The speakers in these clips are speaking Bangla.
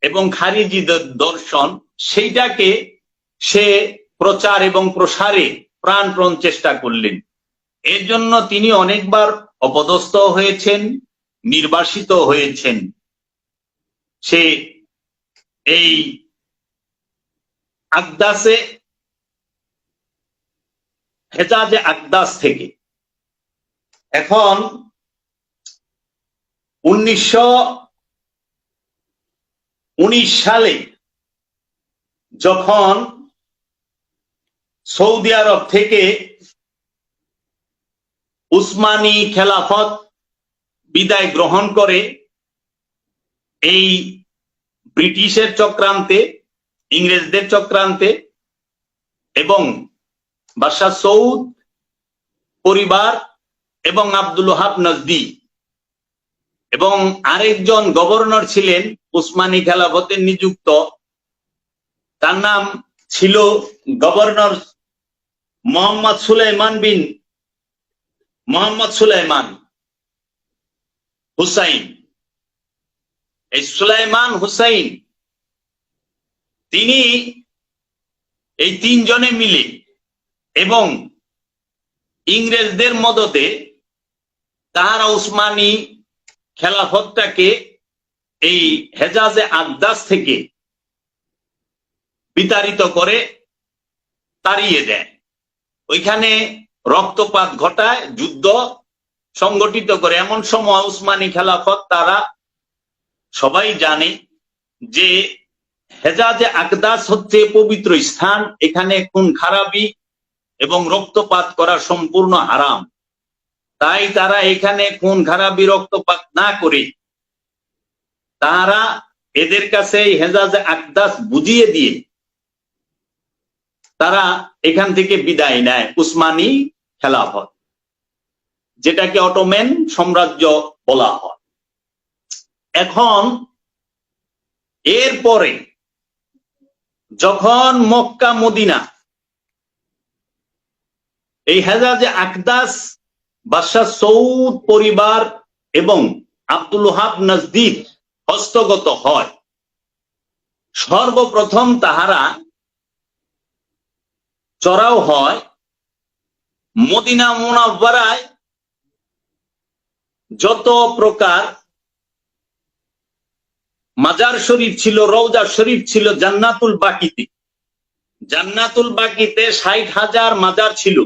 এবং খারিজি দর্শন, সেইটাকে সে প্রচার এবং প্রসারে প্রাণপণ চেষ্টা করলেন। এর জন্য তিনি অনেকবার অপদস্থ হয়েছেন, নির্বাসিত হয়েছেন। সে এই আকদাসে, হেজাজে আকদাস থেকে। এখন 1919 সালে যখন সৌদি আরব থেকে উসমানী খেলাফত বিদায় গ্রহণ করে, এই ব্রিটিশের চক্রান্তে, ইংরেজদের চক্রান্তে, এবং বাদশাহ সৌদ পরিবার এবং আব্দুল ওহাব নজদি এবং আরেকজন গভর্নর ছিলেন উসমানী খেলাফতের নিযুক্ত, তার নাম ছিল গভর্নর মোহাম্মদ সুলাইমান হুসাইন। এই সুলাইমান হুসাইন তিনি এই তিনজনে মিলে এবং ইংরেজদের মদতে তাহারা উসমানী খেলাফতটাকে এই হেজাজে আকদাস থেকে বিতাড়িত করে তাড়িয়ে দেয়। ওইখানে রক্তপাত ঘটায়, যুদ্ধ সংগঠিত করে। এমন সময় উসমানী খেলাফত, তারা সবাই জানে যে হেজাজে আকদাস হচ্ছে পবিত্র স্থান, এখানে খুন খারাপি এবং রক্তপাত করা সম্পূর্ণ হারাম। তাই তারা এখানে খুন খারাপি রক্তপাত না করে তারা এদের কাছে হেজাজে আকদাস বুঝিয়ে দিয়ে তারা এখান থেকে বিদায় নেয় উসমানী খেলাফত, যেটাকে অটোম্যান সাম্রাজ্য বলা হয়। এখন এরপরে যখন মক্কা মদিনা, এই হেজাজে আকদাস বাদশাহ সৌদ পরিবার এবং আব্দুল ওহাব নজদির হস্তগত হয়, সর্বপ্রথম তাহারা চড়াও হয় মদিনা মুনাওয়ারায় যত প্রকার মাজার শরীফ ছিল, রওজা শরীফ ছিল জান্নাতুল বাকিতে। জান্নাতুল বাকিতে 60,000 মাজার ছিল,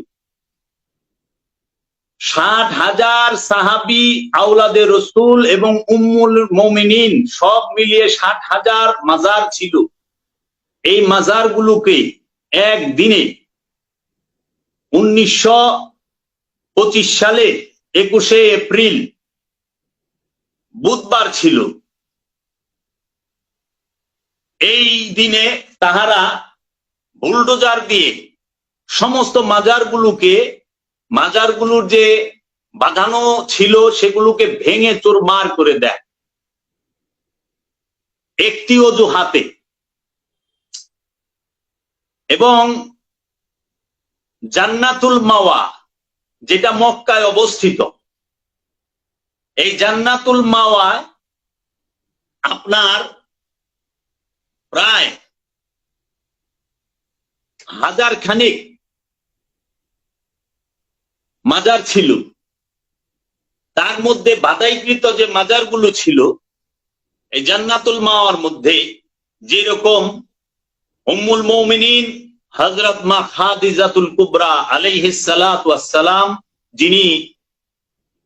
60,000 সাহাবী, আওলাদে রসুল এবং উম্মুল মুমিনিন সব মিলিয়ে 60,000 মাজার ছিল। এই মাজারগুলোকে একদিনে 1925 সালে 21শে এপ্রিল বুধবার ছিল, এই দিনে তাহারা বুলডোজার দিয়ে সমস্ত মাজারগুলোর যে বাঁধানো ছিল সেগুলোকে ভেঙে চুরমার করে দেয় একটি অজুহাতে। এবং জান্নাতুল মাওয়া, যেটা মক্কায় অবস্থিত, এই জান্নাতুল মাওয়ায় আপনার প্রায় 1000 খানিক মাজার ছিল। তার মধ্যে বাধাইকৃত যে মাজারগুলো ছিল এই জান্নাতুল মাওয়ার মধ্যে, যেরকম উম্মুল মুমিনিন হযরত মা খাদিজাতুল কুবরা আলাইহিস সালাতু ওয়াস সালাম, যিনি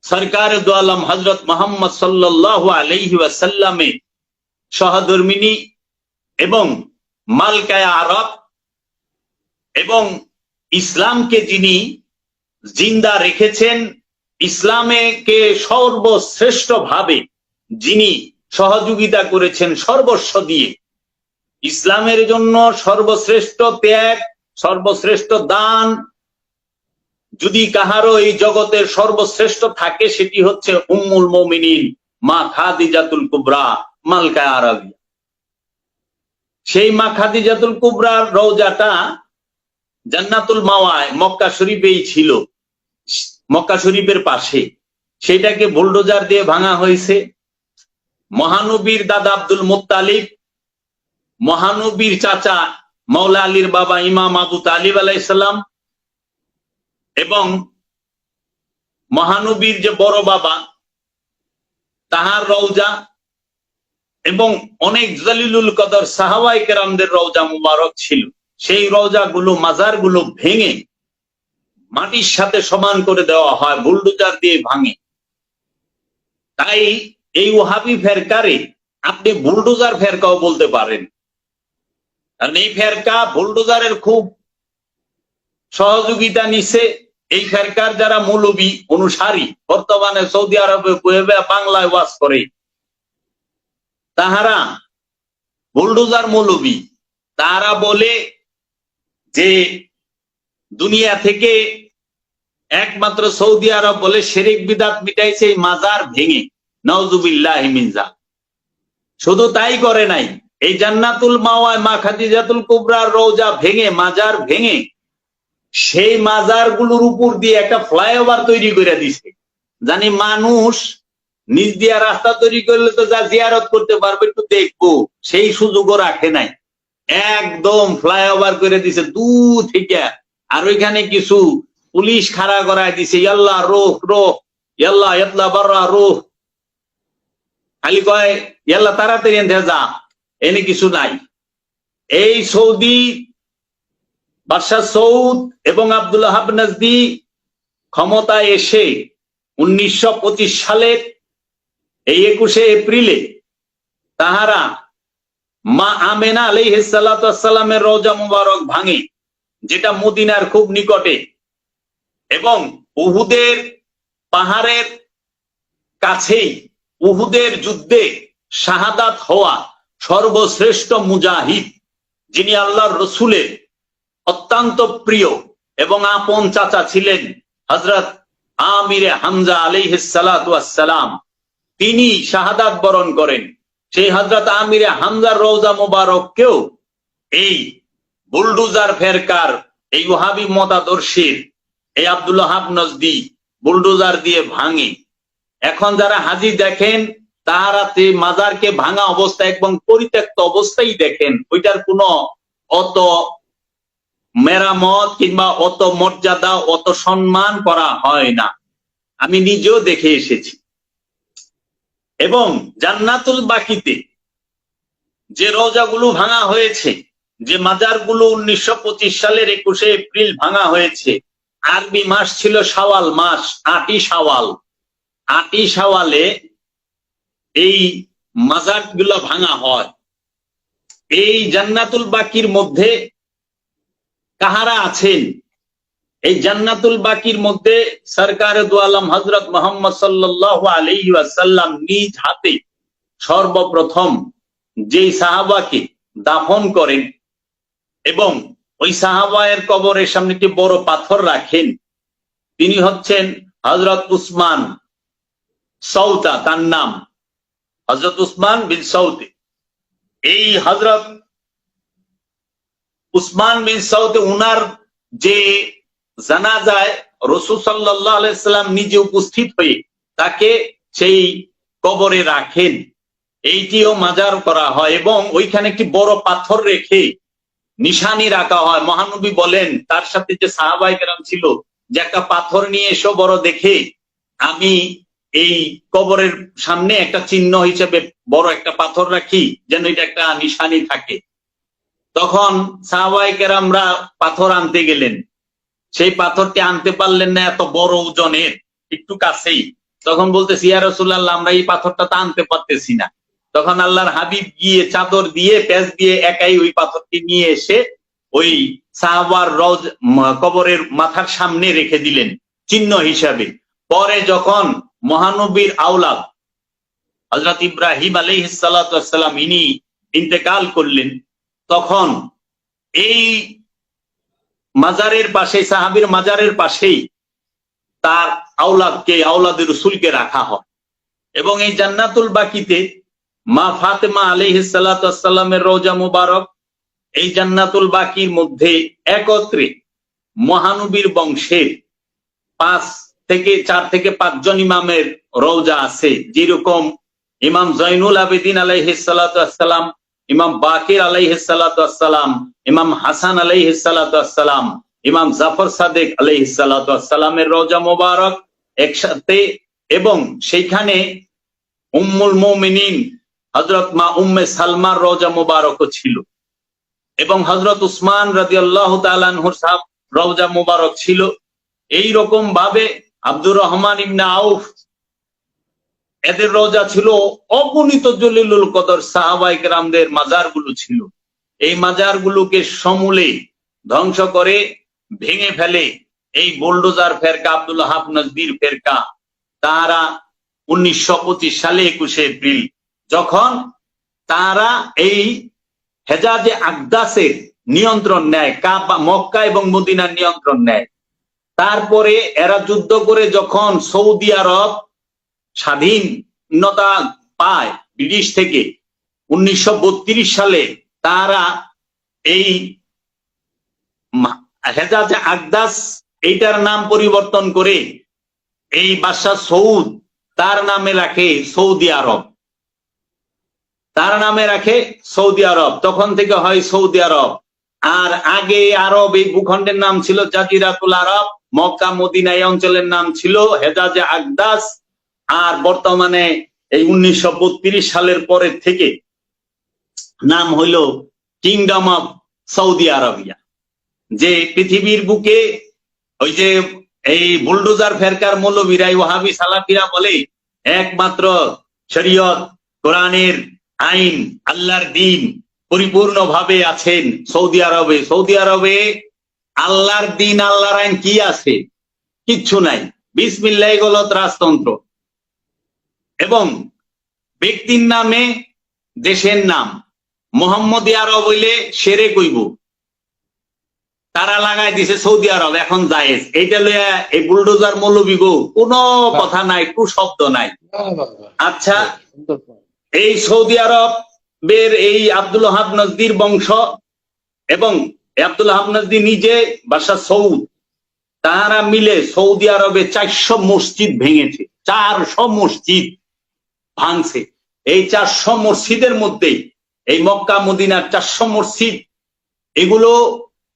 সরকারে দু আলম হযরত মুহাম্মদ সাল্লাল্লাহু আলাইহি ওয়াসাল্লামের সহধর্মিনী এবং মালকায়ে আরব, এবং ইসলামকে যিনি জিন্দা রেখেছেন, ইসলামকে সর্বশ্রেষ্ঠ ভাবে যিনি সহযোগিতা করেছেন সর্বস্ব দিয়ে, ইসলামের জন্য সর্বশ্রেষ্ঠ ত্যাগ, সর্বশ্রেষ্ঠ দান যদি কাহারও এই জগতের সর্বশ্রেষ্ঠ থাকে, সেটি হচ্ছে উম্মুল মুমিনিন মা খাদিজাতুল কুবরা মালকায়ে আরবিয়া। সেই মা খাদিজাতুল কুবরার রওজাটা জান্নাতুল মাওয়ায় মক্কা শরীফেই ছিল, মক্কা শরীফের পাশে। সেটাকে বুলডোজার দিয়ে ভাঙা হয়েছে। মহানবীর দাদা আব্দুল মুত্তালিব মহানবীর চাচা মাওলা আলীর বাবা ইমাম আবু তালিব আলাইহিস সালাম এবং মহানবীর যে বড় বাবা তাহার রওজা এবং অনেক জলিলুল কদর সাহাবায়ে কেরামদের রওজা মুবারক ছিল। সেই রওজাগুলো মাজারগুলো ভেঙে মাটির সাথে সমান করে দেওয়া হয়, বুলডোজার দিয়ে ভাঙে। তাই এই ওহাবি ফেরকারে আপনি বুলডোজার ফেরকাও বলতে পারেন, কারণ এই ফেরকা বুলডোজারের খুব সহযোগিতা নিছে। এই ফেরকার যারা মৌলবী অনুসারী বর্তমানে সৌদি আরবে বাংলায় ওয়াজ করে, তাহারা বুলডোজার মৌলবী। তারা বলে যে দুনিয়া থেকে একমাত্র সৌদি আরব বলে শিরক বিদআত মিটাইছে এই মাজার ভেঙে, নাউজুবিল্লাহি মিন যালিক। শুধু তাই করে নাই, এই জান্নাতুল মাওয়ায় মা খাদিজাতুল কুবরার রওজা ভেঙে, মাজার ভেঙে সেই মাজারগুলোর উপর দিয়ে একটা ফ্লাইওভার তৈরি করে দিছে, জানি মানুষ নিজ দিয়া রাস্তা তৈরি করলে তো যা জিয়ারত করতে পারবে, একটু দেখবো, সেই সুযোগও রাখে নাই। একদম ফ্লাইওভার করে দিছে দূর থেকে। আর ওইখানে কিছু পুলিশ খাড়া করায় দিছে, ইয়াল্লাহ রোহ রোহ, ইয়াল্লাহ ইয়াল্লাহ বাররা রোহ, খালি কয় ইয়াল্লাহ তাড়াতাড়ি এনে যা, এনে কিছু নাই। এই সৌদি বাদশাহ সৌদ এবং আব্দুল্লাহ নাজদি ক্ষমতায় এসে 1925 সালের এই 21শে এপ্রিলে তাহারা মা আমেনা আলাইহিস সালাতু ওয়াস সালামের রওজা মুবারক ভাঙে, যেটা মদিনার খুব নিকটে, এবং উহুদের পাহাড়ের কাছেই উহুদের যুদ্ধে শাহাদাত হওয়া সর্বশ্রেষ্ঠ মুজাহিদ, যিনি আল্লাহর রসুলের অত্যন্ত প্রিয় এবং আপন চাচা ছিলেন, হযরত আমিরে হামজা আলাইহিস সালাতু ওয়াস সালাম, তিনি শাহাদাত বরণ করেন। সেই হযরত আমিরে হামজার রওজা মুবারককেও এই বুলডোজার ফেরকার, এই ওহাবি মতাদর্শীর এই আব্দুল্লাহ নাজদি বুলডোজার দিয়ে ভাঙে। এখন যারা হাজি দেখেন তারা মাজারকে ভাঙা অবস্থায় এবং পরিত্যক্ত অবস্থায় দেখেন, ওইটার কোনো অত মেরামত কিংবা অত মর্যাদা, অত সম্মান করা হয় না। আমি নিজেও দেখে এসেছি। এবং জান্নাতুল বাকিতে যে রওজাগুলো ভাঙা হয়েছে, যে মাজারগুলো 1925 সালের 21শে এপ্রিল ভাঙা হয়েছে, আরবি মাস ছিল শাওয়াল মাস, 8ই শাওয়াল। 8ই শাওয়ালে এই মাজারগুলো ভাঙা হয়। এই জান্নাতুল বাকির মধ্যে কাহারা আছেন? এই জান্নাতুল বাকির মধ্যে সরকারে দু আলম হযরত মুহাম্মদ সাল্লাল্লাহু আলাইহি ওয়াসাল্লাম নিজ হাতে সর্বপ্রথম যেই সাহাবাকে দাফন করেন এবং ওই সাহাবায়ের কবরের সামনে একটি বড় পাথর রাখেন, তিনি হচ্ছেন হযরত উসমান সৌতা, তার নাম হযরত উসমান বিন সৌতে। এই হযরত উসমান বিন সৌতে, উনার যে জানাজায় রাসূল সাল্লাল্লাহু আলাইহি সাল্লাম নিজে উপস্থিত হয়ে তাকে সেই কবরে রাখেন, এইটিও মাজার করা হয়। এবং ওইখানে একটি বড় পাথর রেখে নিশানি রাখা হয়। মহানবী বলেন তার সাথে যে সাহাবায়ে কেরাম ছিল যে একটা পাথর নিয়ে এসো বড় দেখে, আমি এই কবরের সামনে একটা চিহ্ন হিসেবে বড় একটা পাথর রাখি, যেন এটা একটা নিশানি থাকে। তখন সাহাবায়ে কেরামরা পাথর আনতে গেলেন, সেই পাথরটি আনতে পারলেন না, এত বড় ওজনের, একটু কাছেই। তখন বলতেছি ইয়া রাসূলুল্লাহ, আমরা এই পাথরটা তো আনতে পারতেছি না। তখন আল্লাহর হাবিব গিয়ে চাদর দিয়ে পেঁচ দিয়ে একাই ওই পাথরটি নিয়ে এসে ওই সাহাবার কবরের মাথার সামনে রেখে দিলেন চিহ্ন হিসাবে। পরে যখন মহানবীর আওলাদ হযরত ইব্রাহিম আলাইহিস সালাতু ওয়াস সালাম ইনি ইন্তেকাল করলেন, তখন এই মাজারের পাশে, সাহাবীর মাজারের পাশেই তার আওলাদকে, আওলাদে রাসূলকে রাখা হয়। এবং এই জান্নাতুল বাকিতে মা ফাতেমা আলাইহিস সালাতু ওয়াস সালামের রওজা মুবারক, এই জান্নাতুল বাকির মধ্যে একত্রে মহানবীর বংশের 4 থেকে 5 জন ইমামের রওজা আছে। যেরকম ইমাম জয়নুল আবেদিন আলাইহিস সালাতু ওয়াস সালাম, ইমাম বাকির আলাইহিস সালাতু ওয়াসসালাম, ইমাম হাসান আলাইহিস সালাতু ওয়াসসালাম, ইমাম জাফর সাদিক আলাইহিস সালাতু ওয়াসসালামের রওজা মোবারক একসাথে, এবং সেইখানে উম্মুল মুমিনিন হযরত মা উম্মে সালমার রওজা মোবারকও ছিল, এবং হযরত উসমান রাদিয়াল্লাহু তাআলা আনহুর রওজা মোবারক ছিল। এই রকম ভাবে আব্দুর রহমান ইবনে আউফ এদের রওজা ছিল, অগণিত জলিলুল কদর সাহাবায়ে কেরামদের মাজারগুলো ছিল। এই মাজারগুলোকে সমূলে ধ্বংস করে ভেঙে ফেলে এই বুলডোজার ফেরকা, আব্দুল ওয়াহাব নজদির ফেরকা। তারা 1925 সালে 21 এপ্রিল যখন তারা এই হেজাজে আকদাসের নিয়ন্ত্রণ নেয়, কাবা, মক্কা এবং মদিনার নিয়ন্ত্রণ নেয়, তারপরে এরা যুদ্ধ করে যখন সৌদি আরব স্বাধীনতা পায় ব্রিটিশ থেকে 1932 সালে, তারা এই হেজাজে আকদাস এইটার নাম পরিবর্তন করে এই বাদশাহ সৌদ তার নামে রাখে সৌদি আরব, তার নামে রাখে সৌদি আরব। তখন থেকে হয় সৌদি আরব। আর আগে আরব এই ভূখণ্ডের নাম ছিল জাজিরাতুল আরব, মক্কা মদিনা এই অঞ্চলের নাম ছিল হেজাজে আকদাস। আর বর্তমানে এই 1932 সালের পরের থেকে নাম হইল কিংডম অফ সৌদি আরবিয়া। যে পৃথিবীর বুকে ওই যে এই বুলডোজার ফেরকার মৌলবীরা, ওয়াহাবি সালাফিরা বলে একমাত্র শরীয়ত, কোরআনের আইন, আল্লাহর দ্বীন পরিপূর্ণভাবে আছেন সৌদি আরবে। সৌদি আরবে আল্লাহর দ্বীন, আল্লাহর আইন কি আছে? কিচ্ছু নাই। বিসমিল্লাহ গলত রাজতন্ত্র, এবং ব্যক্তির নামে দেশের নাম মোহাম্মদী আরব হইলে সেরে কইব, তারা লাগাই দিছে সৌদি আরব এখন জায়েজ। এইটা লইয়া এই বুলডোজার মৌলবী গো কোনো কথা নাই, টু শব্দ নাই। আচ্ছা, এই সৌদি আরবের এই আব্দুল ওয়াহাব নজদির বংশ এবং আব্দুল ওয়াহাব নজদি নিজে বাদশাহ সৌদ, তারা মিলে সৌদি আরবে 400 মসজিদ ভেঙেছে। 400 মসজিদ ভাঙছে। এই 400 মসজিদের মধ্যে এই মক্কা মদিনার 400 মসজিদ, এগুলো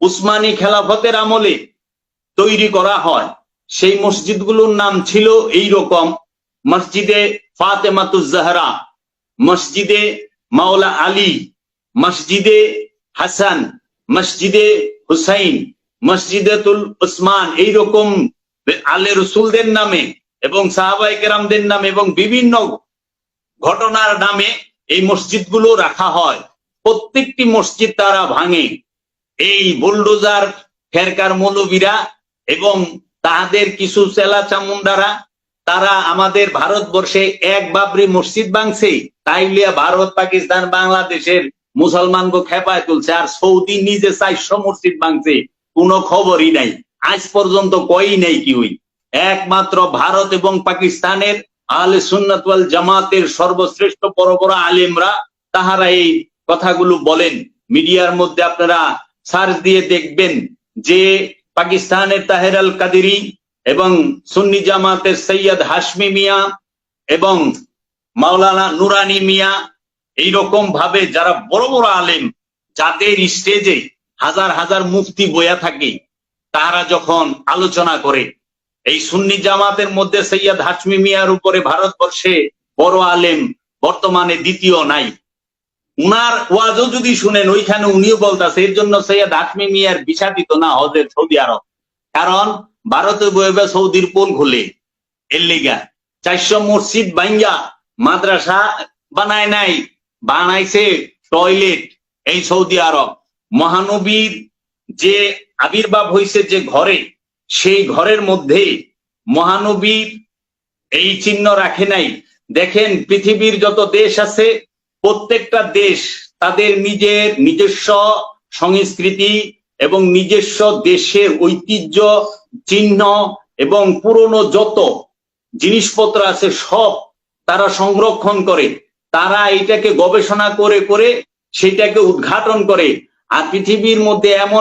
উসমানী খেলাফতের আমলে তৈরি করা হয়। সেই মসজিদগুলোর নাম ছিল এই রকম: মসজিদে ফাতেমাতুজ জাহরা, মসজিদে মাওলা আলী, মসজিদে হাসান, মসজিদে হুসাইন, মসজিদাতুল উসমান। এইরকম আলে রসুলদের নামে এবং সাহাবায়ে কেরামদের নামে এবং বিভিন্ন ঘটনার নামে এই মসজিদগুলো রাখা হয়। প্রত্যেকটি মসজিদ তারা ভাঙে এই বুলডোজার ফেরকার মৌলবীরা এবং তাদের কিছু চেলা চামুন্ডারা। তারা আমাদের ভারতবর্ষে এক বাবরি মসজিদ ভাঙছে, তাইলে ভারত পাকিস্তান বাংলাদেশের মুসলমানকে খেপায় তুলছে। আর সৌদি নিজে 400 মসজিদ ভাঙছে, কোনো খবরই নাই, আজ পর্যন্ত কই নাই কি হই। একমাত্র ভারত এবং পাকিস্তানের আহলে সুন্নাত ওয়াল জামাতের সর্বশ্রেষ্ঠ বড় বড় আলেমরা তাহারা এই কথাগুলো বলেন। মিডিয়ার মধ্যে আপনারা সার্চ দিয়ে দেখবেন যে পাকিস্তানের তাহের আল কাদেরি এবং সুন্নি জামাতের সৈয়দ হাশমি মিয়া এবং মাওলানা নুরানি মিয়া, এইরকম ভাবে যারা বড় বড় আলেম, যাদের স্টেজে হাজার হাজার মুফতি বয়া থাকে, তারা যখন আলোচনা করে, এই সুন্নি জামাতের মধ্যে সৈয়দ হাশমি মিয়ার উপরে ভারতবর্ষে বড় আলেম বর্তমানে দ্বিতীয় নাই। উনার ওয়াজও যদি শুনেন, ওইখানে উনিও বলতেছে এর জন্য সৈয়দ হাশমি মিয়ার ভিসা দিত না হজের সৌদি আরব, কারণ ভারতে বইবে সৌদির পোল খুলে। এর লিগা 400 মসজিদ ভাঙ্গা মাদ্রাসা বানায় নাই, বানাইছে টয়লেট এই সৌদি আরব। মহানবীর যে আবির্ভাব হয়েছে যে ঘরে, সেই ঘরের মধ্যে মহানবীর এই চিহ্ন রাখে নাই। দেখেন পৃথিবীর যত দেশ আছে, প্রত্যেকটা দেশ তাদের নিজস্ব সংস্কৃতি এবং নিজস্ব দেশের ঐতিহ্য, চিহ্ন এবং পুরনো যত জিনিসপত্র আছে সব তারা সংরক্ষণ করে। তারা এইটাকে গবেষণা করে করে সেটাকে উদ্ঘাটন করে। আর পৃথিবীর মধ্যে এমন